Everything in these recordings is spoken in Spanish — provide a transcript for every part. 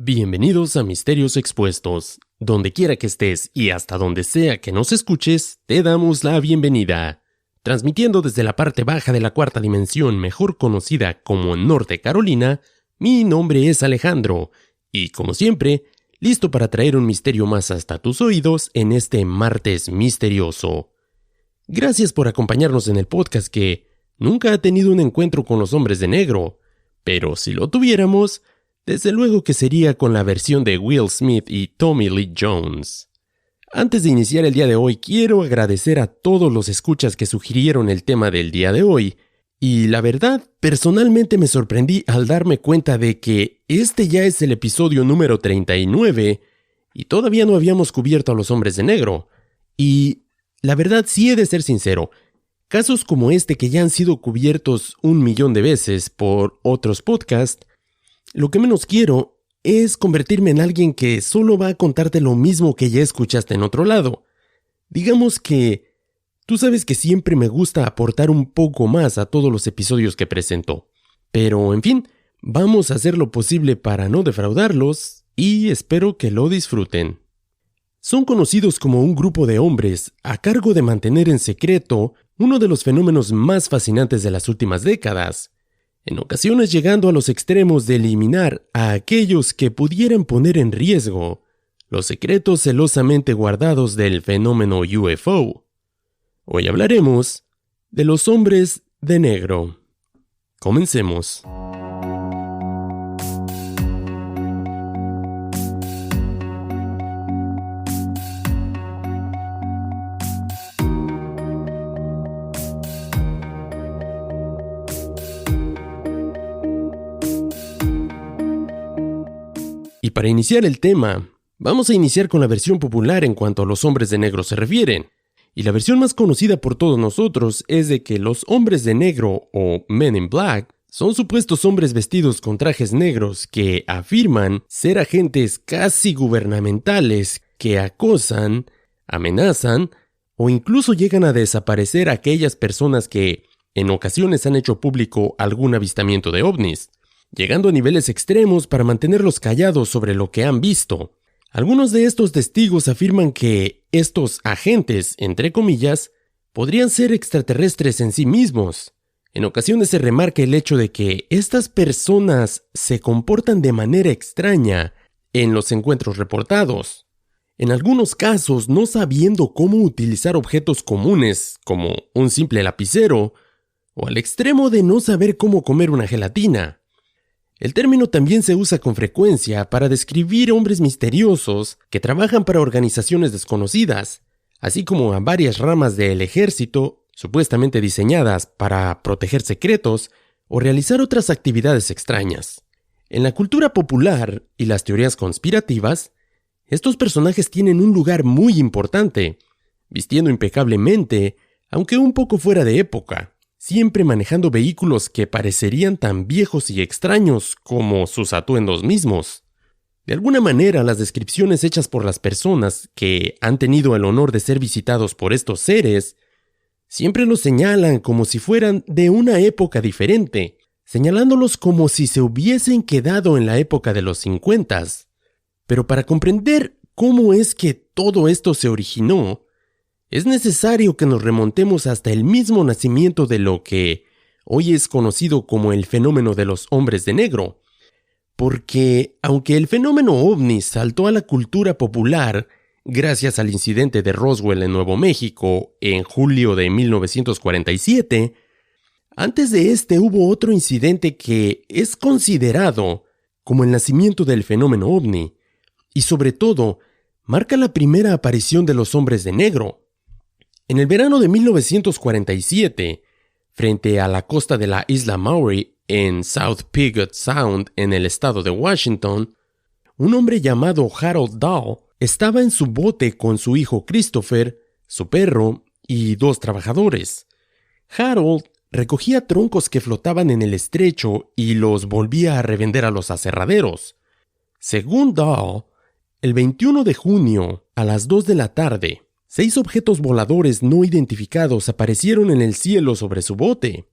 Bienvenidos a Misterios Expuestos. Donde quiera que estés y hasta donde sea que nos escuches, te damos la bienvenida. Transmitiendo desde la parte baja de la cuarta dimensión, mejor conocida como Norte Carolina, mi nombre es Alejandro, y como siempre, listo para traer un misterio más hasta tus oídos en este martes misterioso. Gracias por acompañarnos en el podcast que nunca ha tenido un encuentro con los hombres de negro, pero si lo tuviéramos, desde luego que sería con la versión de Will Smith y Tommy Lee Jones. Antes de iniciar el día de hoy, quiero agradecer a todos los escuchas que sugirieron el tema del día de hoy, y la verdad, personalmente me sorprendí al darme cuenta de que este ya es el episodio número 39, y todavía no habíamos cubierto a los hombres de negro. Y la verdad sí he de ser sincero, casos como este que ya han sido cubiertos 1,000,000 de veces por otros podcasts, lo que menos quiero es convertirme en alguien que solo va a contarte lo mismo que ya escuchaste en otro lado. Digamos que tú sabes que siempre me gusta aportar un poco más a todos los episodios que presento. Pero, en fin, vamos a hacer lo posible para no defraudarlos y espero que lo disfruten. Son conocidos como un grupo de hombres a cargo de mantener en secreto uno de los fenómenos más fascinantes de las últimas décadas, en ocasiones llegando a los extremos de eliminar a aquellos que pudieran poner en riesgo los secretos celosamente guardados del fenómeno UFO. Hoy hablaremos de los hombres de negro. Comencemos. Y para iniciar el tema, vamos a iniciar con la versión popular en cuanto a los hombres de negro se refieren. Y la versión más conocida por todos nosotros es de que los hombres de negro o Men in Black son supuestos hombres vestidos con trajes negros que afirman ser agentes casi gubernamentales que acosan, amenazan o incluso llegan a desaparecer a aquellas personas que en ocasiones han hecho público algún avistamiento de ovnis, llegando a niveles extremos para mantenerlos callados sobre lo que han visto. Algunos de estos testigos afirman que estos agentes, entre comillas, podrían ser extraterrestres en sí mismos. En ocasiones se remarca el hecho de que estas personas se comportan de manera extraña en los encuentros reportados. En algunos casos, no sabiendo cómo utilizar objetos comunes, como un simple lapicero, o al extremo de no saber cómo comer una gelatina. El término también se usa con frecuencia para describir hombres misteriosos que trabajan para organizaciones desconocidas, así como a varias ramas del ejército, supuestamente diseñadas para proteger secretos o realizar otras actividades extrañas. En la cultura popular y las teorías conspirativas, estos personajes tienen un lugar muy importante, vistiendo impecablemente, aunque un poco fuera de época, siempre manejando vehículos que parecerían tan viejos y extraños como sus atuendos mismos. De alguna manera, las descripciones hechas por las personas que han tenido el honor de ser visitados por estos seres siempre los señalan como si fueran de una época diferente, señalándolos como si se hubiesen quedado en la época de los 50s. Pero para comprender cómo es que todo esto se originó, es necesario que nos remontemos hasta el mismo nacimiento de lo que hoy es conocido como el fenómeno de los hombres de negro. Porque, aunque el fenómeno ovni saltó a la cultura popular gracias al incidente de Roswell en Nuevo México en julio de 1947, antes de este hubo otro incidente que es considerado como el nacimiento del fenómeno ovni, y sobre todo, marca la primera aparición de los hombres de negro. En el verano de 1947, frente a la costa de la isla Maury en South Puget Sound en el estado de Washington, un hombre llamado Harold Dahl estaba en su bote con su hijo Christopher, su perro y 2 trabajadores. Harold recogía troncos que flotaban en el estrecho y los volvía a revender a los aserraderos. Según Dahl, el 21 de junio, a las 2 de la tarde, 6 objetos voladores no identificados aparecieron en el cielo sobre su bote.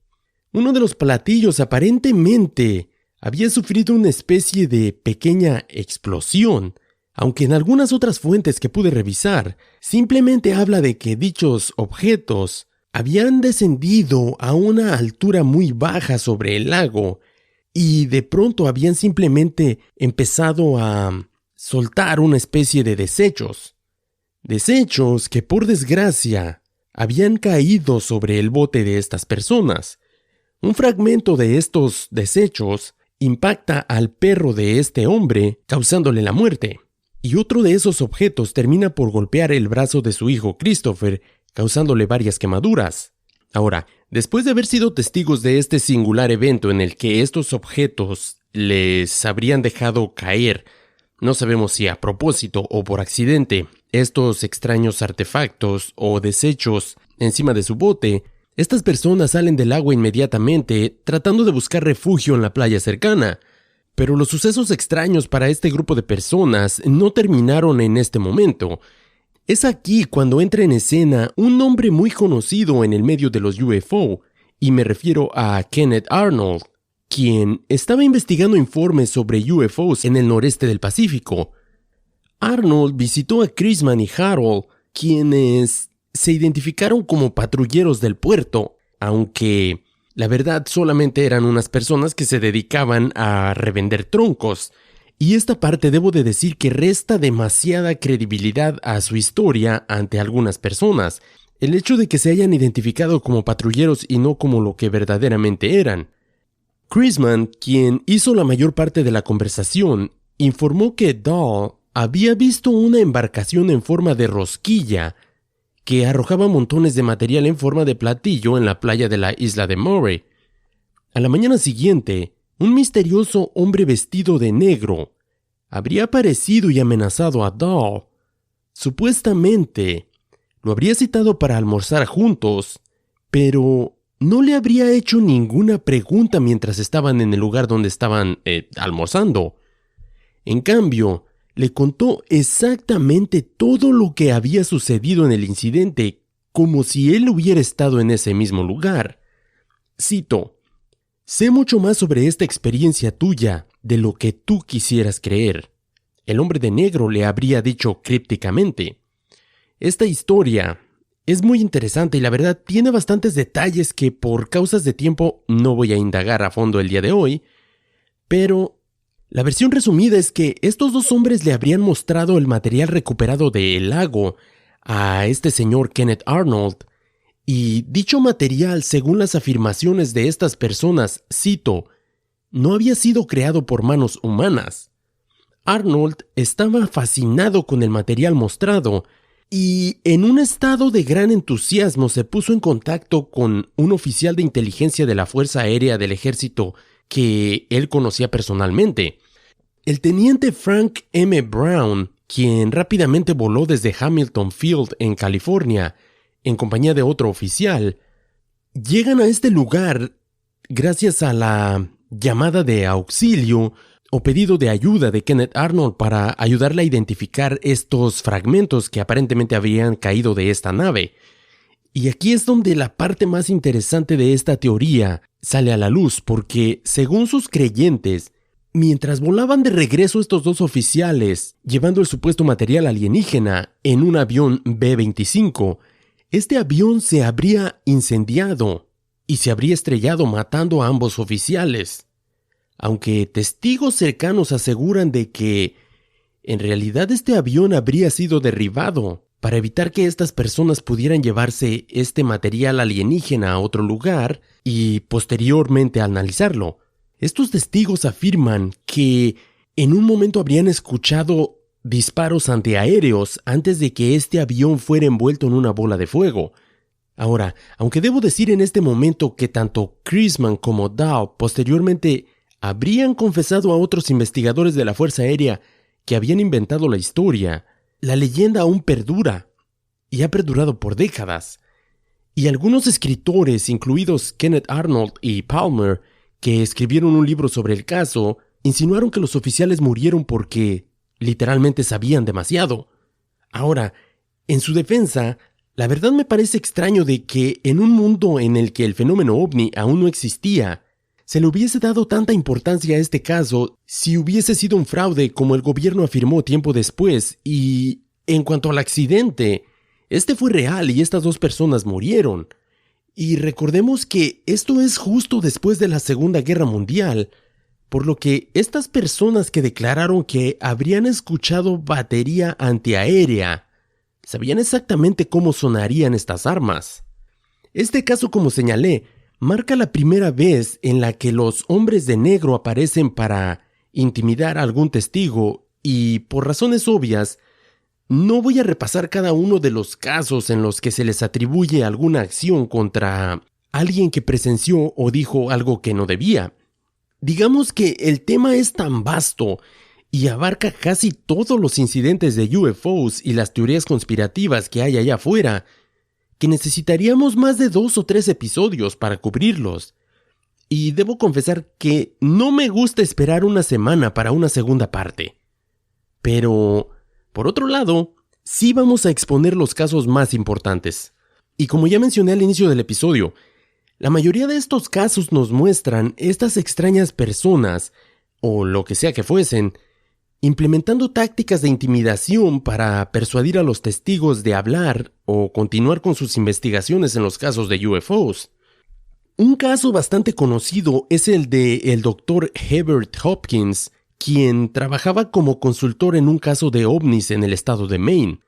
Uno de los platillos aparentemente había sufrido una especie de pequeña explosión, aunque en algunas otras fuentes que pude revisar, simplemente habla de que dichos objetos habían descendido a una altura muy baja sobre el lago y de pronto habían simplemente empezado a soltar una especie de desechos. Desechos que por desgracia habían caído sobre el bote de estas personas. Un fragmento de estos desechos impacta al perro de este hombre, causándole la muerte. Y otro de esos objetos termina por golpear el brazo de su hijo Christopher, causándole varias quemaduras. Ahora, después de haber sido testigos de este singular evento en el que estos objetos les habrían dejado caer, no sabemos si a propósito o por accidente, estos extraños artefactos o desechos encima de su bote, estas personas salen del agua inmediatamente tratando de buscar refugio en la playa cercana. Pero los sucesos extraños para este grupo de personas no terminaron en este momento. Es aquí cuando entra en escena un hombre muy conocido en el medio de los UFO, y me refiero a Kenneth Arnold, quien estaba investigando informes sobre UFOs en el noreste del Pacífico. Arnold visitó a Chrisman y Harold, quienes se identificaron como patrulleros del puerto, aunque la verdad solamente eran unas personas que se dedicaban a revender troncos. Y esta parte debo de decir que resta demasiada credibilidad a su historia ante algunas personas. El hecho de que se hayan identificado como patrulleros y no como lo que verdaderamente eran. Chrisman, quien hizo la mayor parte de la conversación, informó que Dahl había visto una embarcación en forma de rosquilla que arrojaba montones de material en forma de platillo en la playa de la isla de Murray. A la mañana siguiente, un misterioso hombre vestido de negro habría aparecido y amenazado a Dahl. Supuestamente, lo habría citado para almorzar juntos, pero no le habría hecho ninguna pregunta mientras estaban en el lugar donde estaban almorzando. En cambio, le contó exactamente todo lo que había sucedido en el incidente, como si él hubiera estado en ese mismo lugar. Cito: «Sé mucho más sobre esta experiencia tuya de lo que tú quisieras creer», el hombre de negro le habría dicho crípticamente. Esta historia es muy interesante y la verdad tiene bastantes detalles que por causas de tiempo no voy a indagar a fondo el día de hoy, pero la versión resumida es que estos dos hombres le habrían mostrado el material recuperado del lago a este señor Kenneth Arnold, y dicho material, según las afirmaciones de estas personas, cito, no había sido creado por manos humanas. Arnold estaba fascinado con el material mostrado y en un estado de gran entusiasmo se puso en contacto con un oficial de inteligencia de la Fuerza Aérea del Ejército que él conocía personalmente. El teniente Frank M. Brown, quien rápidamente voló desde Hamilton Field en California, en compañía de otro oficial, llegan a este lugar gracias a la llamada de auxilio o pedido de ayuda de Kenneth Arnold para ayudarle a identificar estos fragmentos que aparentemente habrían caído de esta nave. Y aquí es donde la parte más interesante de esta teoría sale a la luz, porque según sus creyentes, mientras volaban de regreso estos dos oficiales, llevando el supuesto material alienígena en un avión B-25, este avión se habría incendiado y se habría estrellado matando a ambos oficiales. Aunque testigos cercanos aseguran de que en realidad este avión habría sido derribado para evitar que estas personas pudieran llevarse este material alienígena a otro lugar y posteriormente analizarlo. Estos testigos afirman que en un momento habrían escuchado disparos antiaéreos antes de que este avión fuera envuelto en una bola de fuego. Ahora, aunque debo decir en este momento que tanto Chrisman como Dahl posteriormente habrían confesado a otros investigadores de la Fuerza Aérea que habían inventado la historia, la leyenda aún perdura y ha perdurado por décadas. Y algunos escritores, incluidos Kenneth Arnold y Palmer, que escribieron un libro sobre el caso, insinuaron que los oficiales murieron porque literalmente sabían demasiado. Ahora, en su defensa, la verdad me parece extraño de que en un mundo en el que el fenómeno ovni aún no existía, se le hubiese dado tanta importancia a este caso si hubiese sido un fraude como el gobierno afirmó tiempo después. Y en cuanto al accidente, este fue real y estas 2 personas murieron. Y recordemos que esto es justo después de la Segunda Guerra Mundial, por lo que estas personas que declararon que habrían escuchado batería antiaérea sabían exactamente cómo sonarían estas armas. Este caso, como señalé, marca la primera vez en la que los hombres de negro aparecen para intimidar a algún testigo y, por razones obvias, no voy a repasar cada uno de los casos en los que se les atribuye alguna acción contra alguien que presenció o dijo algo que no debía. Digamos que el tema es tan vasto y abarca casi todos los incidentes de UFOs y las teorías conspirativas que hay allá afuera, que necesitaríamos más de 2 o 3 episodios para cubrirlos. Y debo confesar que no me gusta esperar una semana para una segunda parte. Pero, por otro lado, sí vamos a exponer los casos más importantes. Y como ya mencioné al inicio del episodio, la mayoría de estos casos nos muestran estas extrañas personas, o lo que sea que fuesen, implementando tácticas de intimidación para persuadir a los testigos de hablar o continuar con sus investigaciones en los casos de UFOs. Un caso bastante conocido es el de el Dr. Herbert Hopkins, quien trabajaba como consultor en un caso de ovnis en el estado de Maine.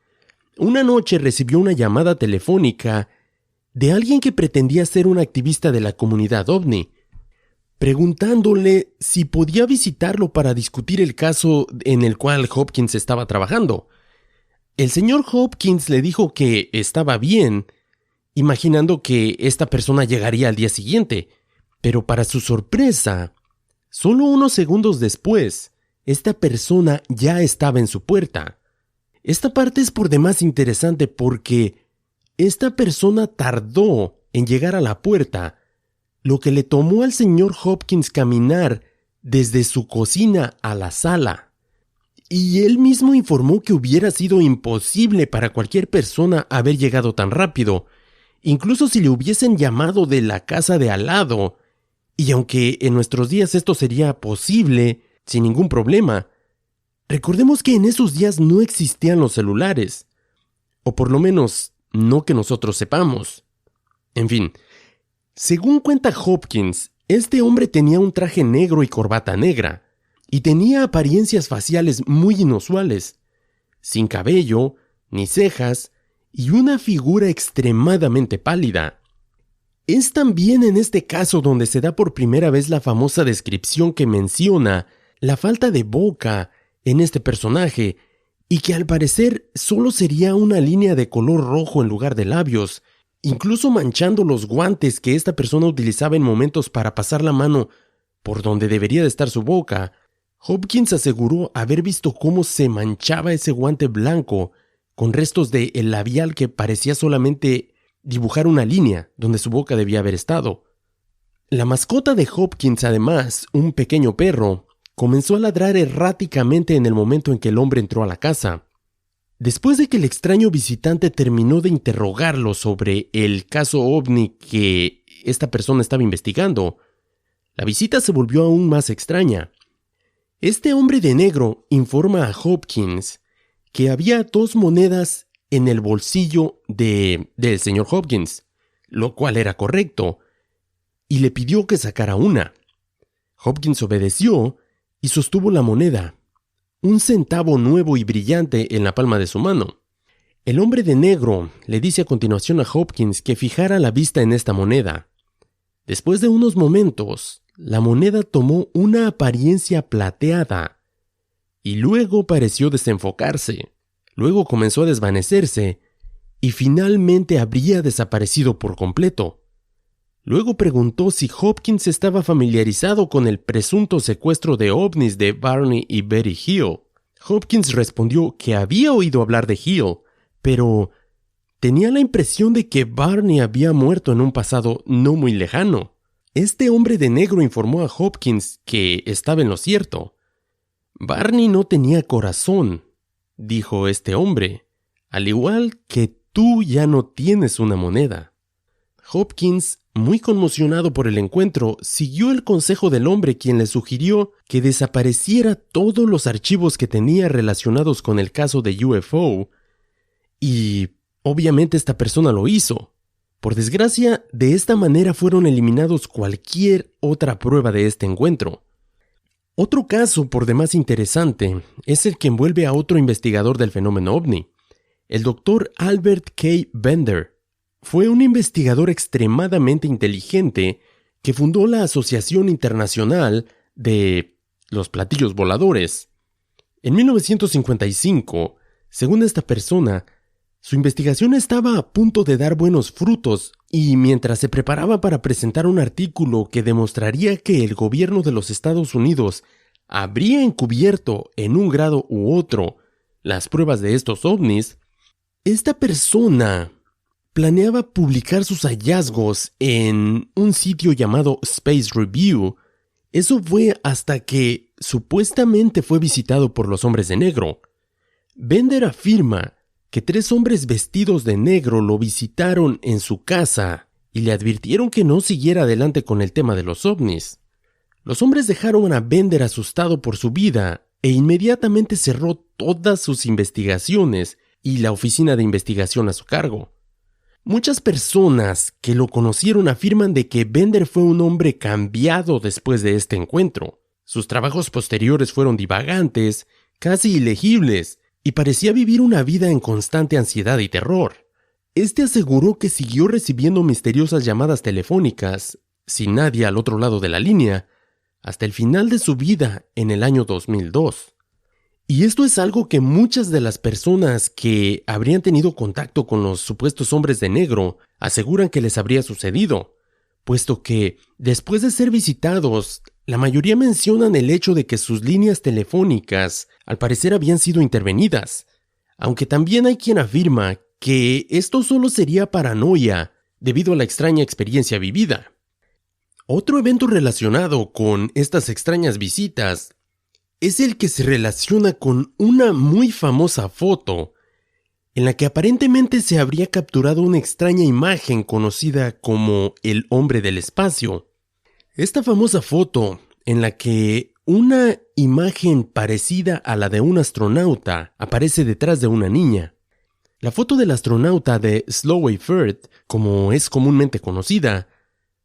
Una noche recibió una llamada telefónica de alguien que pretendía ser un activista de la comunidad ovni, preguntándole si podía visitarlo para discutir el caso en el cual Hopkins estaba trabajando. El señor Hopkins le dijo que estaba bien, imaginando que esta persona llegaría al día siguiente, pero para su sorpresa, solo unos segundos después, esta persona ya estaba en su puerta. Esta parte es por demás interesante porque esta persona tardó en llegar a la puerta, lo que le tomó al señor Hopkins caminar desde su cocina a la sala. Y él mismo informó que hubiera sido imposible para cualquier persona haber llegado tan rápido, incluso si le hubiesen llamado de la casa de al lado. Y aunque en nuestros días esto sería posible, sin ningún problema, recordemos que en esos días no existían los celulares, o por lo menos no que nosotros sepamos. En fin, según cuenta Hopkins, este hombre tenía un traje negro y corbata negra, y tenía apariencias faciales muy inusuales, sin cabello, ni cejas, y una figura extremadamente pálida. Es también en este caso donde se da por primera vez la famosa descripción que menciona la falta de boca en este personaje, y que al parecer solo sería una línea de color rojo en lugar de labios, incluso manchando los guantes que esta persona utilizaba en momentos para pasar la mano por donde debería de estar su boca. Hopkins aseguró haber visto cómo se manchaba ese guante blanco con restos de el labial que parecía solamente dibujar una línea donde su boca debía haber estado. La mascota de Hopkins, además, un pequeño perro, comenzó a ladrar erráticamente en el momento en que el hombre entró a la casa. Después de que el extraño visitante terminó de interrogarlo sobre el caso ovni que esta persona estaba investigando, la visita se volvió aún más extraña. Este hombre de negro informa a Hopkins que había 2 monedas en el bolsillo del señor Hopkins, lo cual era correcto, y le pidió que sacara una. Hopkins obedeció y sostuvo la moneda, un centavo nuevo y brillante en la palma de su mano. El hombre de negro le dice a continuación a Hopkins que fijara la vista en esta moneda. Después de unos momentos, la moneda tomó una apariencia plateada y luego pareció desenfocarse, luego comenzó a desvanecerse y finalmente habría desaparecido por completo. Luego preguntó si Hopkins estaba familiarizado con el presunto secuestro de ovnis de Barney y Betty Hill. Hopkins respondió que había oído hablar de Hill, pero tenía la impresión de que Barney había muerto en un pasado no muy lejano. Este hombre de negro informó a Hopkins que estaba en lo cierto. Barney no tenía corazón, dijo este hombre, al igual que tú ya no tienes una moneda. Hopkins, muy conmocionado por el encuentro, siguió el consejo del hombre, quien le sugirió que desapareciera todos los archivos que tenía relacionados con el caso de UFO, y obviamente esta persona lo hizo. Por desgracia, de esta manera fueron eliminados cualquier otra prueba de este encuentro. Otro caso por demás interesante es el que envuelve a otro investigador del fenómeno ovni, el Dr. Albert K. Bender. Fue un investigador extremadamente inteligente que fundó la Asociación Internacional de los Platillos Voladores. En 1955, según esta persona, su investigación estaba a punto de dar buenos frutos y mientras se preparaba para presentar un artículo que demostraría que el gobierno de los Estados Unidos habría encubierto en un grado u otro las pruebas de estos ovnis, esta persona planeaba publicar sus hallazgos en un sitio llamado Space Review. Eso fue hasta que supuestamente fue visitado por los hombres de negro. Bender afirma que 3 hombres vestidos de negro lo visitaron en su casa y le advirtieron que no siguiera adelante con el tema de los ovnis. Los hombres dejaron a Bender asustado por su vida e inmediatamente cerró todas sus investigaciones y la oficina de investigación a su cargo. Muchas personas que lo conocieron afirman de que Bender fue un hombre cambiado después de este encuentro. Sus trabajos posteriores fueron divagantes, casi ilegibles, y parecía vivir una vida en constante ansiedad y terror. Este aseguró que siguió recibiendo misteriosas llamadas telefónicas, sin nadie al otro lado de la línea, hasta el final de su vida en el año 2002. Y esto es algo que muchas de las personas que habrían tenido contacto con los supuestos hombres de negro aseguran que les habría sucedido, puesto que, después de ser visitados, la mayoría mencionan el hecho de que sus líneas telefónicas al parecer habían sido intervenidas, aunque también hay quien afirma que esto solo sería paranoia debido a la extraña experiencia vivida. Otro evento relacionado con estas extrañas visitas es el que se relaciona con una muy famosa foto en la que aparentemente se habría capturado una extraña imagen conocida como el hombre del espacio. Esta famosa foto, en la que una imagen parecida a la de un astronauta aparece detrás de una niña. La foto del astronauta de Slowey Firth, como es comúnmente conocida,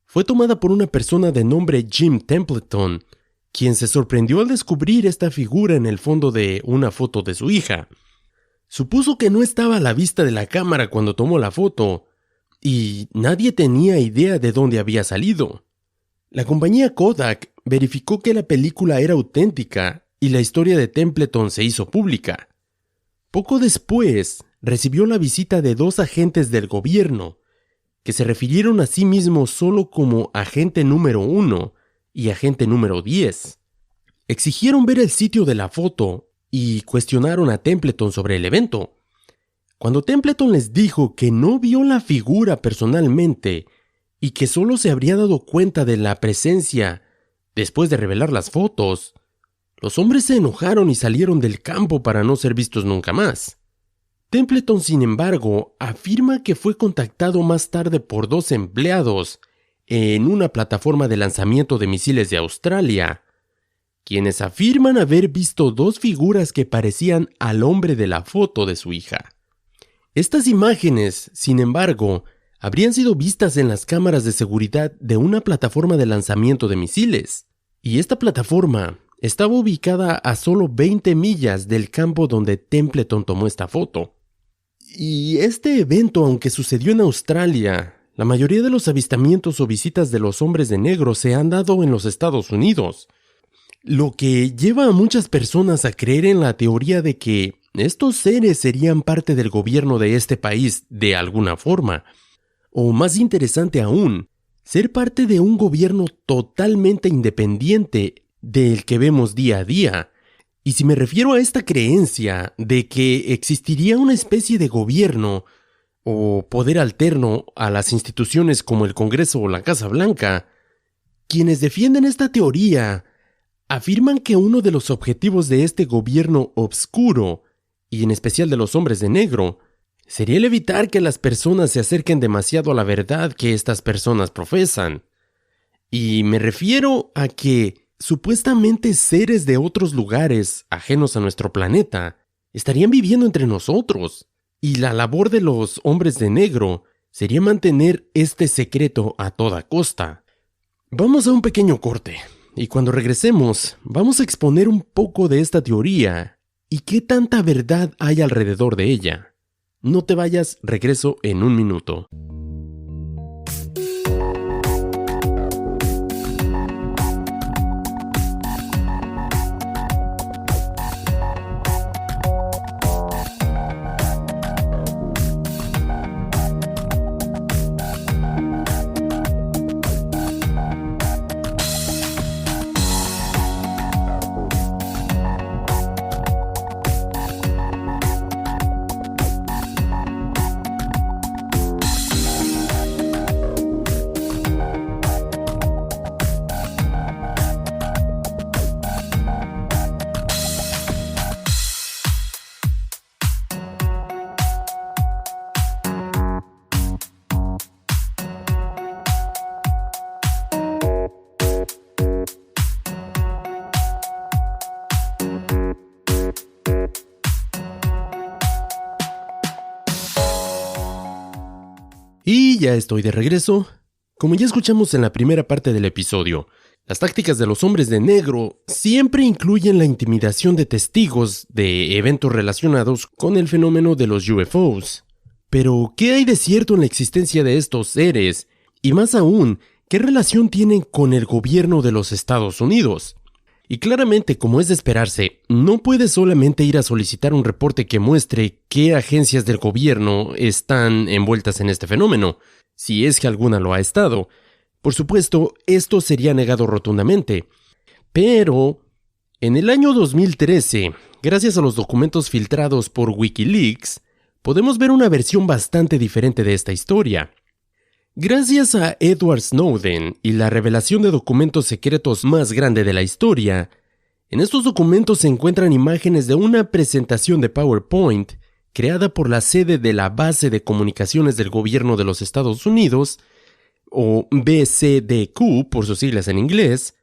fue tomada por una persona de nombre Jim Templeton, quien se sorprendió al descubrir esta figura en el fondo de una foto de su hija. Supuso que no estaba a la vista de la cámara cuando tomó la foto, y nadie tenía idea de dónde había salido. La compañía Kodak verificó que la película era auténtica y la historia de Templeton se hizo pública. Poco después, recibió la visita de 2 agentes del gobierno, que se refirieron a sí mismos solo como agente número 1 y agente número 10. Exigieron ver el sitio de la foto y cuestionaron a Templeton sobre el evento. Cuando Templeton les dijo que no vio la figura personalmente y que solo se habría dado cuenta de la presencia después de revelar las fotos, los hombres se enojaron y salieron del campo para no ser vistos nunca más. Templeton, sin embargo, afirma que fue contactado más tarde por 2 empleados en una plataforma de lanzamiento de misiles de Australia, quienes afirman haber visto 2 figuras que parecían al hombre de la foto de su hija. Estas imágenes, sin embargo, habrían sido vistas en las cámaras de seguridad de una plataforma de lanzamiento de misiles, y esta plataforma estaba ubicada a solo 20 millas del campo donde Templeton tomó esta foto. Y este evento, aunque sucedió en Australia, la mayoría de los avistamientos o visitas de los hombres de negro se han dado en los Estados Unidos, lo que lleva a muchas personas a creer en la teoría de que estos seres serían parte del gobierno de este país de alguna forma, o más interesante aún, ser parte de un gobierno totalmente independiente del que vemos día a día. Y si me refiero a esta creencia de que existiría una especie de gobierno o poder alterno a las instituciones como el Congreso o la Casa Blanca, quienes defienden esta teoría afirman que uno de los objetivos de este gobierno obscuro, y en especial de los hombres de negro, sería el evitar que las personas se acerquen demasiado a la verdad que estas personas profesan. Y me refiero a que supuestamente seres de otros lugares ajenos a nuestro planeta estarían viviendo entre nosotros, y la labor de los hombres de negro sería mantener este secreto a toda costa. Vamos a un pequeño corte, y cuando regresemos, vamos a exponer un poco de esta teoría y qué tanta verdad hay alrededor de ella. No te vayas, regreso en un minuto. Y ya estoy de regreso. Como ya escuchamos en la primera parte del episodio, las tácticas de los hombres de negro siempre incluyen la intimidación de testigos de eventos relacionados con el fenómeno de los UFOs. Pero, ¿qué hay de cierto en la existencia de estos seres? Y más aún, ¿qué relación tienen con el gobierno de los Estados Unidos? Y claramente, como es de esperarse, no puedes solamente ir a solicitar un reporte que muestre qué agencias del gobierno están envueltas en este fenómeno, si es que alguna lo ha estado. Por supuesto, esto sería negado rotundamente. Pero, en el año 2013, gracias a los documentos filtrados por Wikileaks, podemos ver una versión bastante diferente de esta historia. Gracias a Edward Snowden y la revelación de documentos secretos más grande de la historia, en estos documentos se encuentran imágenes de una presentación de PowerPoint creada por la sede de la Base de Comunicaciones del Gobierno de los Estados Unidos, o BCDQ por sus siglas en inglés,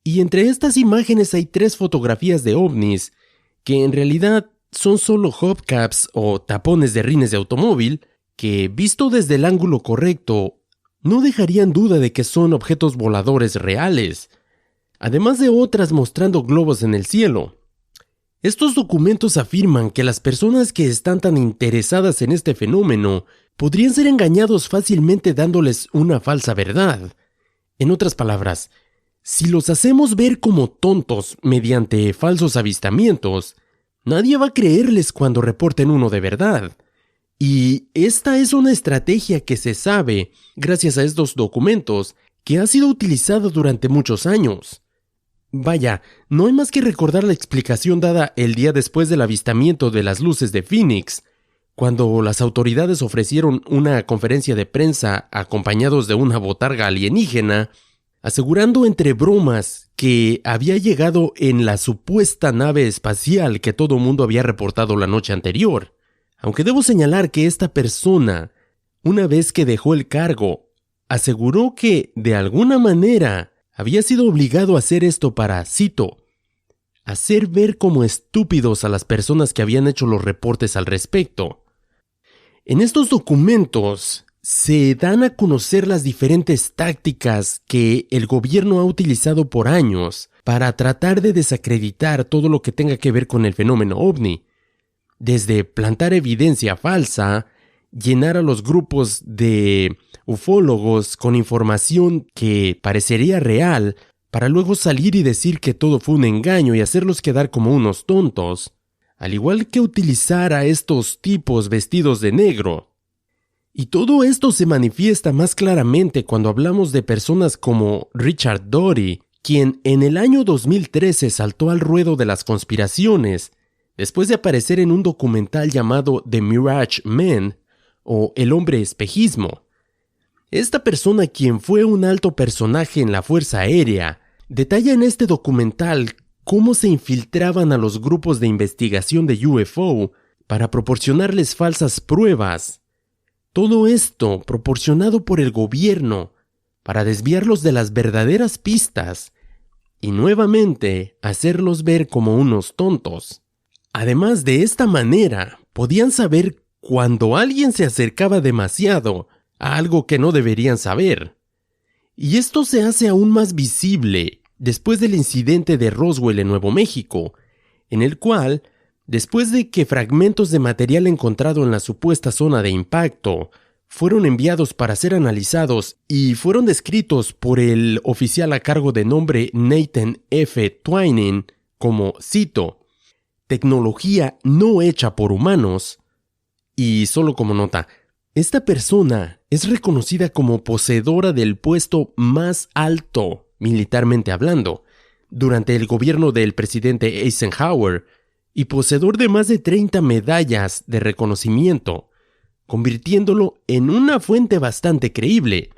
y entre estas imágenes hay 3 fotografías de ovnis que en realidad son solo hubcaps o tapones de rines de automóvil que, visto desde el ángulo correcto, no dejarían duda de que son objetos voladores reales, además de otras mostrando globos en el cielo. Estos documentos afirman que las personas que están tan interesadas en este fenómeno podrían ser engañados fácilmente dándoles una falsa verdad. En otras palabras, si los hacemos ver como tontos mediante falsos avistamientos, nadie va a creerles cuando reporten uno de verdad. Y esta es una estrategia que se sabe, gracias a estos documentos, que ha sido utilizada durante muchos años. Vaya, no hay más que recordar la explicación dada el día después del avistamiento de las luces de Phoenix, cuando las autoridades ofrecieron una conferencia de prensa acompañados de una botarga alienígena, asegurando entre bromas que había llegado en la supuesta nave espacial que todo mundo había reportado la noche anterior. Aunque debo señalar que esta persona, una vez que dejó el cargo, aseguró que, de alguna manera, había sido obligado a hacer esto para, cito, hacer ver como estúpidos a las personas que habían hecho los reportes al respecto. En estos documentos se dan a conocer las diferentes tácticas que el gobierno ha utilizado por años para tratar de desacreditar todo lo que tenga que ver con el fenómeno ovni. Desde plantar evidencia falsa, llenar a los grupos de ufólogos con información que parecería real, para luego salir y decir que todo fue un engaño y hacerlos quedar como unos tontos, al igual que utilizar a estos tipos vestidos de negro. Y todo esto se manifiesta más claramente cuando hablamos de personas como Richard Doty, quien en el año 2013 saltó al ruedo de las conspiraciones, después de aparecer en un documental llamado The Mirage Man, o El Hombre Espejismo. Esta persona, quien fue un alto personaje en la Fuerza Aérea, detalla en este documental cómo se infiltraban a los grupos de investigación de UFO para proporcionarles falsas pruebas. Todo esto proporcionado por el gobierno para desviarlos de las verdaderas pistas y nuevamente hacerlos ver como unos tontos. Además, de esta manera, podían saber cuando alguien se acercaba demasiado a algo que no deberían saber. Y esto se hace aún más visible después del incidente de Roswell en Nuevo México, en el cual, después de que fragmentos de material encontrado en la supuesta zona de impacto fueron enviados para ser analizados y fueron descritos por el oficial a cargo de nombre Nathan F. Twining como, cito, tecnología no hecha por humanos. Y solo como nota, esta persona es reconocida como poseedora del puesto más alto, militarmente hablando, durante el gobierno del presidente Eisenhower y poseedor de más de 30 medallas de reconocimiento, convirtiéndolo en una fuente bastante creíble.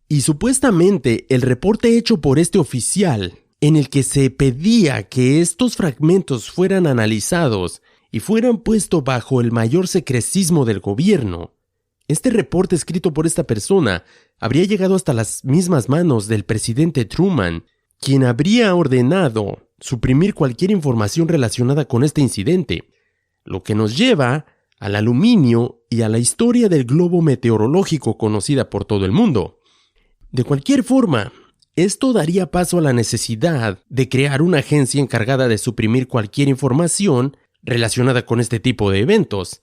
Y supuestamente el reporte hecho por este oficial, en el que se pedía que estos fragmentos fueran analizados y fueran puestos bajo el mayor secrecismo del gobierno, este reporte escrito por esta persona habría llegado hasta las mismas manos del presidente Truman, quien habría ordenado suprimir cualquier información relacionada con este incidente, lo que nos lleva al aluminio y a la historia del globo meteorológico conocida por todo el mundo. De cualquier forma, esto daría paso a la necesidad de crear una agencia encargada de suprimir cualquier información relacionada con este tipo de eventos,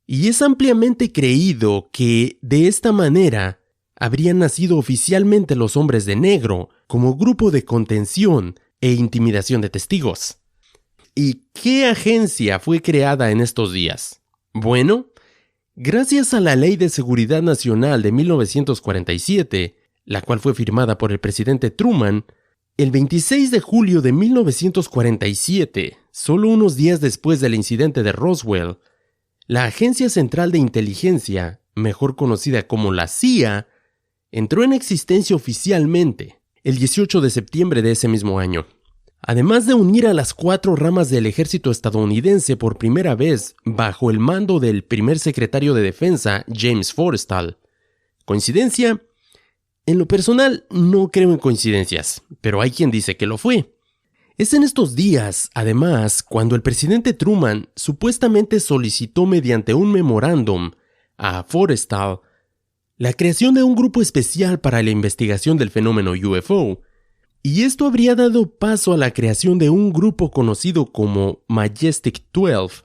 y es ampliamente creído que, de esta manera, habrían nacido oficialmente los Hombres de Negro como grupo de contención e intimidación de testigos. ¿Y qué agencia fue creada en estos días? Bueno, gracias a la Ley de Seguridad Nacional de 1947, la cual fue firmada por el presidente Truman, el 26 de julio de 1947, solo unos días después del incidente de Roswell, la Agencia Central de Inteligencia, mejor conocida como la CIA, entró en existencia oficialmente el 18 de septiembre de ese mismo año. Además de unir a las 4 ramas del ejército estadounidense por primera vez bajo el mando del primer secretario de Defensa, James Forrestal. ¿Coincidencia? En lo personal, no creo en coincidencias, pero hay quien dice que lo fue. Es en estos días, además, cuando el presidente Truman supuestamente solicitó mediante un memorándum a Forrestal la creación de un grupo especial para la investigación del fenómeno UFO, y esto habría dado paso a la creación de un grupo conocido como Majestic 12.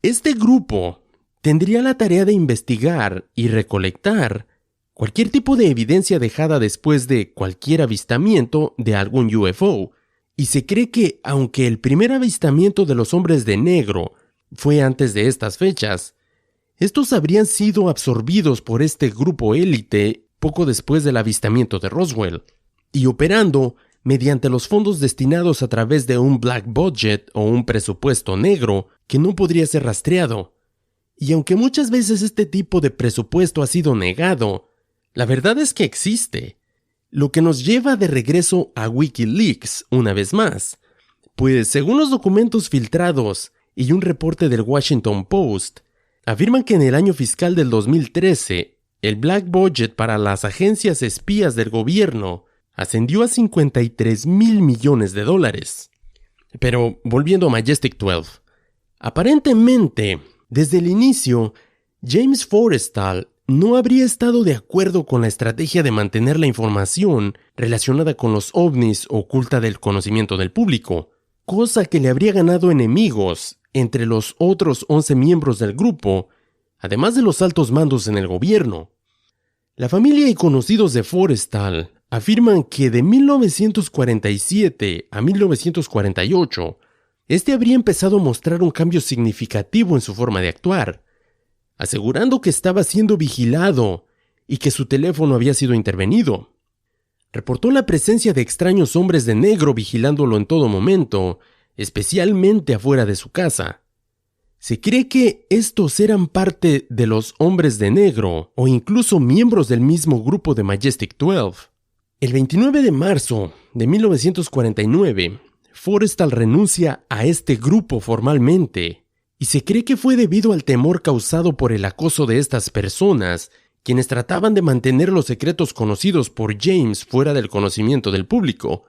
Este grupo tendría la tarea de investigar y recolectar cualquier tipo de evidencia dejada después de cualquier avistamiento de algún UFO, y se cree que, aunque el primer avistamiento de los Hombres de Negro fue antes de estas fechas, estos habrían sido absorbidos por este grupo élite poco después del avistamiento de Roswell, y operando mediante los fondos destinados a través de un black budget o un presupuesto negro que no podría ser rastreado. Y aunque muchas veces este tipo de presupuesto ha sido negado, la verdad es que existe. Lo que nos lleva de regreso a WikiLeaks una vez más, pues según los documentos filtrados y un reporte del Washington Post, afirman que en el año fiscal del 2013, el black budget para las agencias espías del gobierno ascendió a $53 mil millones. Pero volviendo a Majestic 12, aparentemente, desde el inicio, James Forrestal no habría estado de acuerdo con la estrategia de mantener la información relacionada con los ovnis oculta del conocimiento del público, cosa que le habría ganado enemigos entre los otros 11 miembros del grupo, además de los altos mandos en el gobierno. La familia y conocidos de Forrestal afirman que de 1947 a 1948, este habría empezado a mostrar un cambio significativo en su forma de actuar, asegurando que estaba siendo vigilado y que su teléfono había sido intervenido. Reportó la presencia de extraños hombres de negro vigilándolo en todo momento, especialmente afuera de su casa. Se cree que estos eran parte de los hombres de negro o incluso miembros del mismo grupo de Majestic 12. El 29 de marzo de 1949, Forrestal renuncia a este grupo formalmente y se cree que fue debido al temor causado por el acoso de estas personas, quienes trataban de mantener los secretos conocidos por James fuera del conocimiento del público.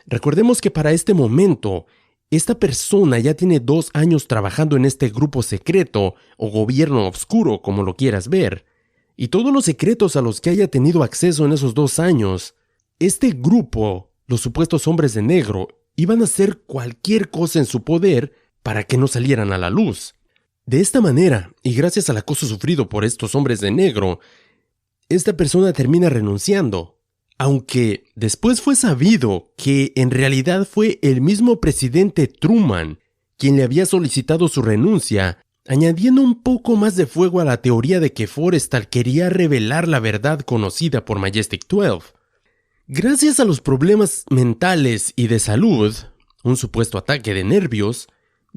Recordemos que para este momento, esta persona ya tiene 2 años trabajando en este grupo secreto o gobierno oscuro, como lo quieras ver, y todos los secretos a los que haya tenido acceso en esos 2 años, este grupo, los supuestos hombres de negro, iban a hacer cualquier cosa en su poder para que no salieran a la luz. De esta manera, y gracias al acoso sufrido por estos hombres de negro, esta persona termina renunciando, aunque después fue sabido que en realidad fue el mismo presidente Truman quien le había solicitado su renuncia, añadiendo un poco más de fuego a la teoría de que Forrestal quería revelar la verdad conocida por Majestic 12. Gracias a los problemas mentales y de salud, un supuesto ataque de nervios,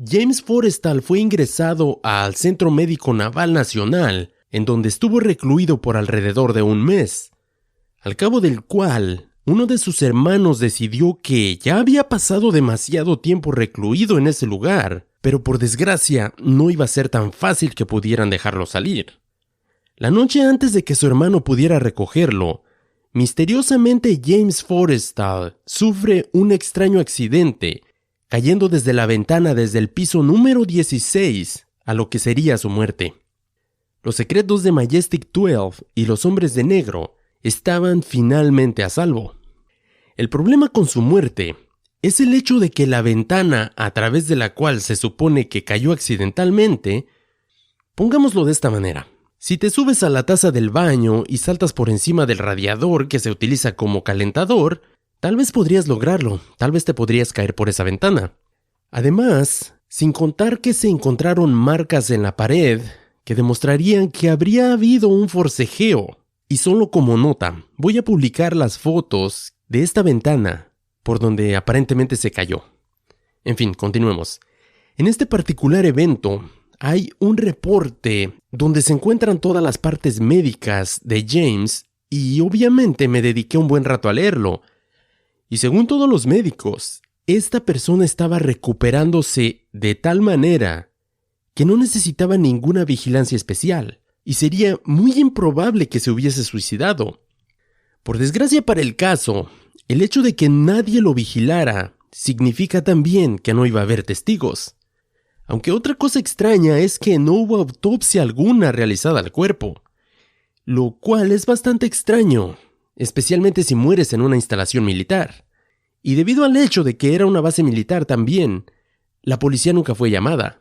James Forrestal fue ingresado al Centro Médico Naval Nacional, en donde estuvo recluido por alrededor de 1 mes, al cabo del cual uno de sus hermanos decidió que ya había pasado demasiado tiempo recluido en ese lugar, pero por desgracia no iba a ser tan fácil que pudieran dejarlo salir. La noche antes de que su hermano pudiera recogerlo, misteriosamente James Forrestal sufre un extraño accidente, cayendo desde la ventana desde el piso número 16 a lo que sería su muerte. Los secretos de Majestic 12 y los hombres de negro estaban finalmente a salvo. El problema con su muerte es el hecho de que la ventana a través de la cual se supone que cayó accidentalmente, pongámoslo de esta manera. Si te subes a la taza del baño y saltas por encima del radiador que se utiliza como calentador, tal vez podrías lograrlo, tal vez te podrías caer por esa ventana. Además, sin contar que se encontraron marcas en la pared que demostrarían que habría habido un forcejeo. Y solo como nota, voy a publicar las fotos de esta ventana por donde aparentemente se cayó. En fin, continuemos. En este particular evento, hay un reporte donde se encuentran todas las partes médicas de James y obviamente me dediqué un buen rato a leerlo. Y según todos los médicos, esta persona estaba recuperándose de tal manera que no necesitaba ninguna vigilancia especial y sería muy improbable que se hubiese suicidado. Por desgracia para el caso, el hecho de que nadie lo vigilara significa también que no iba a haber testigos. Aunque otra cosa extraña es que no hubo autopsia alguna realizada al cuerpo, lo cual es bastante extraño, especialmente si mueres en una instalación militar. Y debido al hecho de que era una base militar también, la policía nunca fue llamada.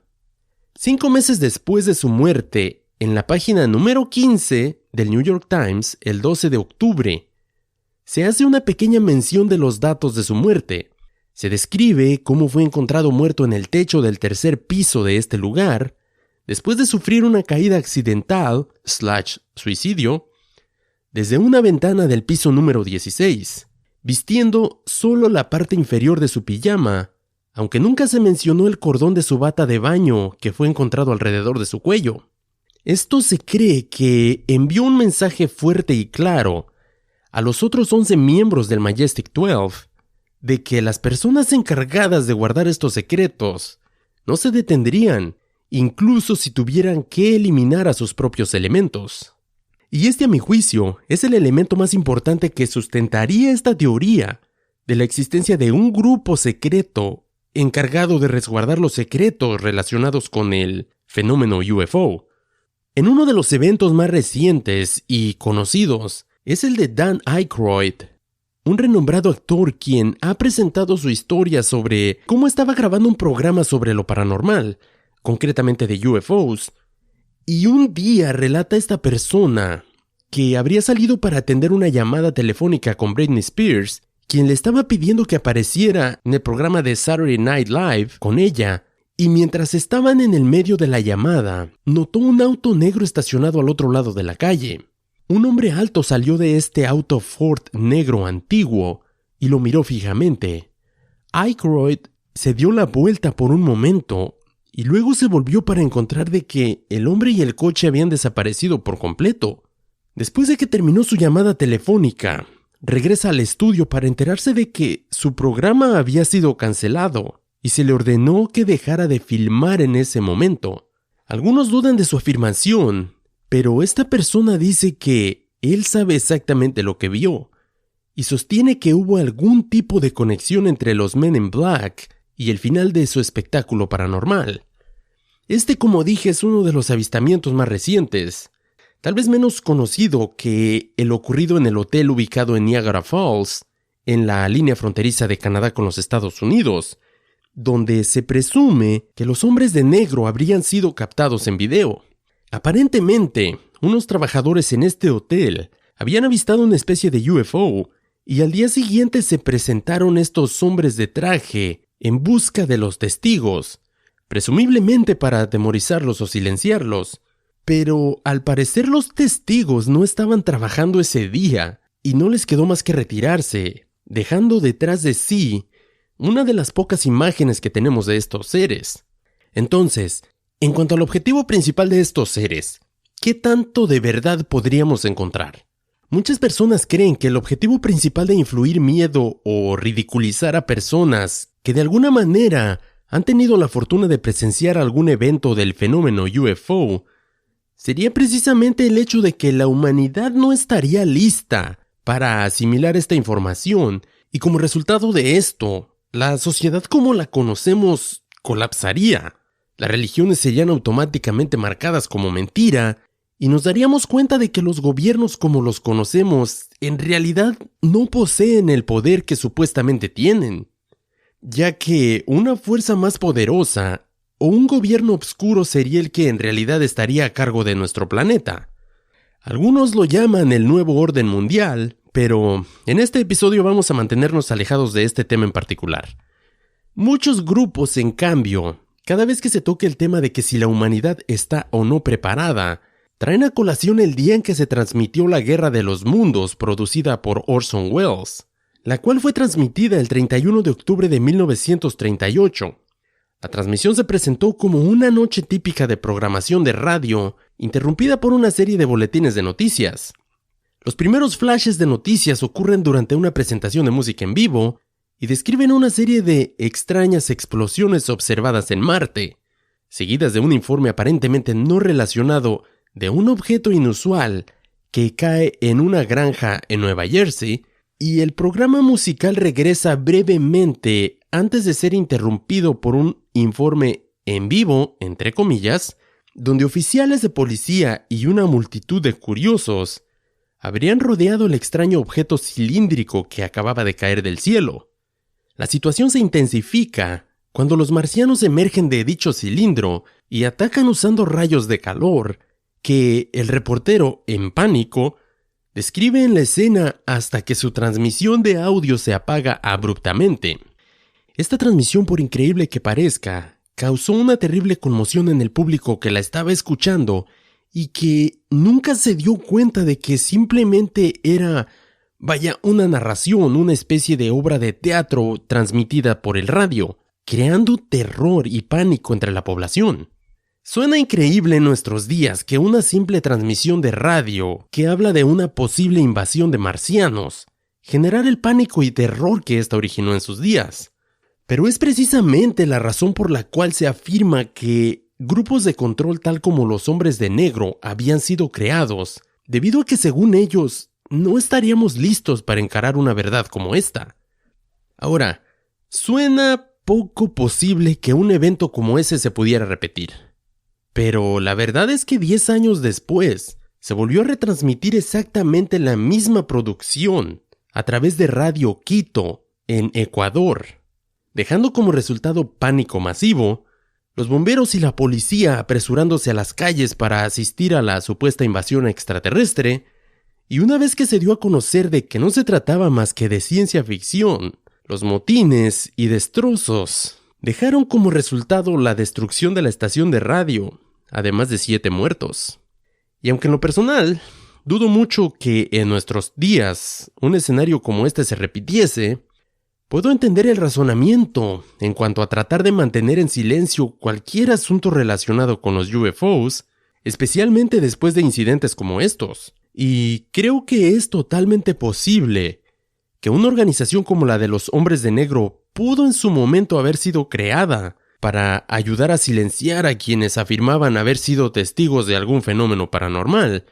5 meses después de su muerte, en la página número 15 del New York Times, el 12 de octubre, se hace una pequeña mención de los datos de su muerte. Se describe cómo fue encontrado muerto en el techo del 3er piso de este lugar, después de sufrir una caída accidental / suicidio, desde una ventana del piso número 16, vistiendo solo la parte inferior de su pijama, aunque nunca se mencionó el cordón de su bata de baño que fue encontrado alrededor de su cuello. Esto se cree que envió un mensaje fuerte y claro a los otros 11 miembros del Majestic 12 de que las personas encargadas de guardar estos secretos no se detendrían, incluso si tuvieran que eliminar a sus propios elementos. Y este, a mi juicio, es el elemento más importante que sustentaría esta teoría de la existencia de un grupo secreto encargado de resguardar los secretos relacionados con el fenómeno UFO. En uno de los eventos más recientes y conocidos es el de Dan Aykroyd, un renombrado actor quien ha presentado su historia sobre cómo estaba grabando un programa sobre lo paranormal, concretamente de UFOs, y un día relata esta persona que habría salido para atender una llamada telefónica con Britney Spears, quien le estaba pidiendo que apareciera en el programa de Saturday Night Live con ella, y mientras estaban en el medio de la llamada, notó un auto negro estacionado al otro lado de la calle. Un hombre alto salió de este auto Ford negro antiguo y lo miró fijamente. Aykroyd se dio la vuelta por un momento y luego se volvió para encontrar de que el hombre y el coche habían desaparecido por completo. Después de que terminó su llamada telefónica, regresa al estudio para enterarse de que su programa había sido cancelado y se le ordenó que dejara de filmar en ese momento. Algunos dudan de su afirmación, pero esta persona dice que él sabe exactamente lo que vio, y sostiene que hubo algún tipo de conexión entre los Men in Black y el final de su espectáculo paranormal. Este, como dije, es uno de los avistamientos más recientes, tal vez menos conocido que el ocurrido en el hotel ubicado en Niagara Falls, en la línea fronteriza de Canadá con los Estados Unidos, donde se presume que los hombres de negro habrían sido captados en video. Aparentemente, unos trabajadores en este hotel habían avistado una especie de UFO y al día siguiente se presentaron estos hombres de traje en busca de los testigos, presumiblemente para atemorizarlos o silenciarlos. Pero al parecer los testigos no estaban trabajando ese día y no les quedó más que retirarse, dejando detrás de sí una de las pocas imágenes que tenemos de estos seres. Entonces, en cuanto al objetivo principal de estos seres, ¿qué tanto de verdad podríamos encontrar? Muchas personas creen que el objetivo principal de influir miedo o ridiculizar a personas que de alguna manera han tenido la fortuna de presenciar algún evento del fenómeno UFO sería precisamente el hecho de que la humanidad no estaría lista para asimilar esta información y como resultado de esto, la sociedad como la conocemos colapsaría. Las religiones serían automáticamente marcadas como mentira y nos daríamos cuenta de que los gobiernos como los conocemos en realidad no poseen el poder que supuestamente tienen, ya que una fuerza más poderosa o un gobierno oscuro sería el que en realidad estaría a cargo de nuestro planeta. Algunos lo llaman el nuevo orden mundial, pero en este episodio vamos a mantenernos alejados de este tema en particular. Muchos grupos, en cambio, cada vez que se toque el tema de que si la humanidad está o no preparada, traen a colación el día en que se transmitió la Guerra de los Mundos producida por Orson Welles, la cual fue transmitida el 31 de octubre de 1938. La transmisión se presentó como una noche típica de programación de radio, interrumpida por una serie de boletines de noticias. Los primeros flashes de noticias ocurren durante una presentación de música en vivo y describen una serie de extrañas explosiones observadas en Marte, seguidas de un informe aparentemente no relacionado de un objeto inusual que cae en una granja en Nueva Jersey, y el programa musical regresa brevemente antes de ser interrumpido por un informe en vivo, entre comillas, donde oficiales de policía y una multitud de curiosos habrían rodeado el extraño objeto cilíndrico que acababa de caer del cielo. La situación se intensifica cuando los marcianos emergen de dicho cilindro y atacan usando rayos de calor, que el reportero, en pánico, describe en la escena hasta que su transmisión de audio se apaga abruptamente. Esta transmisión, por increíble que parezca, causó una terrible conmoción en el público que la estaba escuchando y que nunca se dio cuenta de que simplemente era, una narración, una especie de obra de teatro transmitida por el radio, creando terror y pánico entre la población. Suena increíble en nuestros días que una simple transmisión de radio que habla de una posible invasión de marcianos generara el pánico y terror que ésta originó en sus días. Pero es precisamente la razón por la cual se afirma que grupos de control tal como los hombres de negro habían sido creados, debido a que según ellos no estaríamos listos para encarar una verdad como esta. Ahora, suena poco posible que un evento como ese se pudiera repetir. Pero la verdad es que 10 años después, se volvió a retransmitir exactamente la misma producción a través de Radio Quito, en Ecuador, dejando como resultado pánico masivo, los bomberos y la policía apresurándose a las calles para asistir a la supuesta invasión extraterrestre, y una vez que se dio a conocer de que no se trataba más que de ciencia ficción, los motines y destrozos dejaron como resultado la destrucción de la estación de radio, además de 7 muertos. Y aunque en lo personal, dudo mucho que en nuestros días un escenario como este se repitiese, puedo entender el razonamiento en cuanto a tratar de mantener en silencio cualquier asunto relacionado con los UFOs, especialmente después de incidentes como estos. Y creo que es totalmente posible que una organización como la de los Hombres de Negro pudo en su momento haber sido creada para ayudar a silenciar a quienes afirmaban haber sido testigos de algún fenómeno paranormal.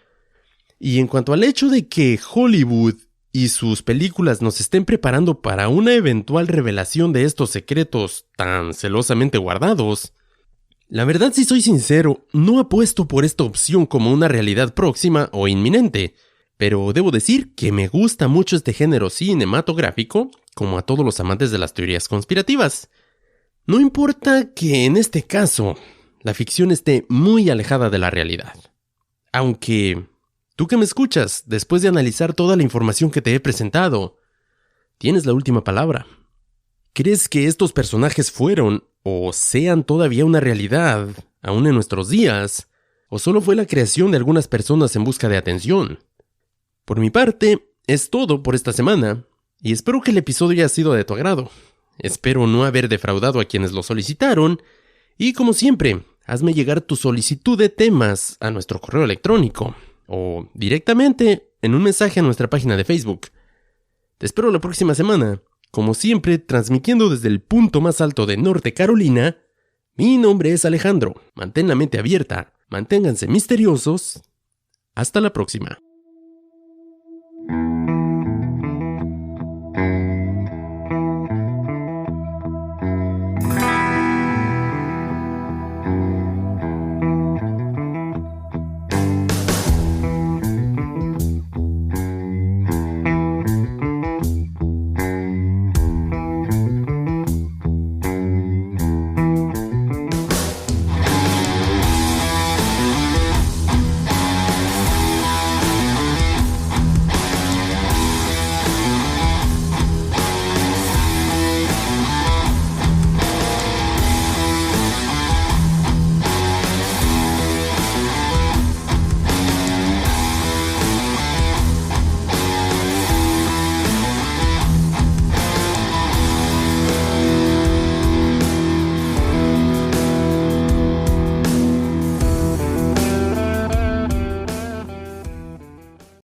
Y en cuanto al hecho de que Hollywood y sus películas nos estén preparando para una eventual revelación de estos secretos tan celosamente guardados, la verdad, si soy sincero, no apuesto por esta opción como una realidad próxima o inminente, pero debo decir que me gusta mucho este género cinematográfico, como a todos los amantes de las teorías conspirativas. No importa que en este caso la ficción esté muy alejada de la realidad. Aunque, tú que me escuchas, después de analizar toda la información que te he presentado, tienes la última palabra. ¿Crees que estos personajes fueron o sean todavía una realidad, aún en nuestros días, o solo fue la creación de algunas personas en busca de atención? Por mi parte, es todo por esta semana, y espero que el episodio haya sido de tu agrado. Espero no haber defraudado a quienes lo solicitaron, y como siempre, hazme llegar tu solicitud de temas a nuestro correo electrónico, o directamente en un mensaje a nuestra página de Facebook. Te espero la próxima semana. Como siempre, transmitiendo desde el punto más alto de Norte Carolina, mi nombre es Alejandro. Mantén la mente abierta, manténganse misteriosos. Hasta la próxima.